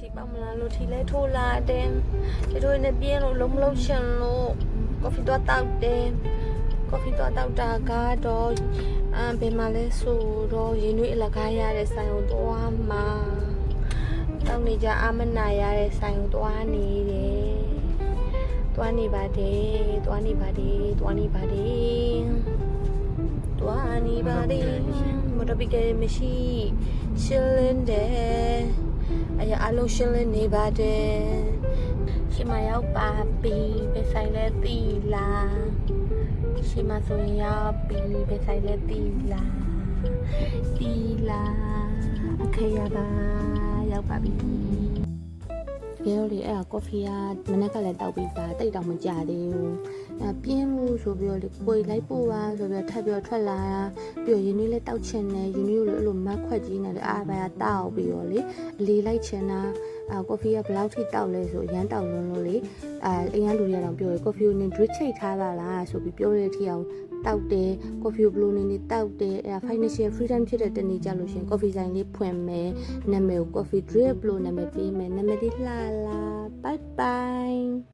စီပေါမလားလို့ထီလဲထိုးလာတယ်ဒီတို့နဲ့ပြင်းလို့လုံးမလုံးချင်လို့ကော်ဖီတော့တောက်တယ်ကော်ဖီတော့တောက်တာကတော့ဘယ်မှာလဲဆိုတော့ရင်းနှီးအလကားရတဲ့ဆိုင်ကိုသွားမှာတောက်နေကြအမနာရတဲ့ဆိုင်ကိုသွားနေတယ်သွားနေပါတယ်သွားနေပါတယ်သွားနေပါတယ်သွားနေပါတယ်မတော်ပြီကမရှိရှင်းလင်းတယ်အလုံးရှင်းလင်းနေပါတယ်ရှိမရောက်ပါပြီပဲဆိုင်လဲတီလာရှိမဆိုရင်ရောက်ပြီပဲဆိုင်လဲတီလာအခရပါရောက်ပါပြီကဲတော့လေအဲ့ဒါကော်ဖီကမနက်ကလည်းတောက်ပြီးပါတိတ်တောင်မကြသေးဘူးပြင်းလို့ဆိုပြီးတော့လေကိုယ်လိုက်ပို့ပါဆိုပြီးတော့ထပ်ပြီးတော့ထွက်လာပြီးတော့ရင်းနှီးလည်းတောက်ချင်တယ်ရင်းနှီးကိုလည်းအဲ့လိုမတ်ခွက်ကြီးနဲ့လေအားပါတောက်ပြီးတော့လေအလေးလိုက်ချင်တာကော်ဖီကဘယ်လောက်ထိတောက်လဲဆိုအရန်တောက်လုံးလို့လေအရန်လူရအောင်ပြောရကော်ဖီကိုနင် drip ချိတ်ထားပါလားဆိုပြီးပြောရတဲ့အထိအောင်တောက်တယ်ကော်ဖီကိုဘလိုနေနေတောက်တယ်အဲ့ဒါ financial freedom ဖြစ်တဲ့တနေ့ကြလို့ရှင်ကော်ဖီဆိုင်လေးဖွင့်မယ်နာမည်ကို coffee drip လို့နာမည်ပေးမယ်နာမည်လေးလှလာ bye bye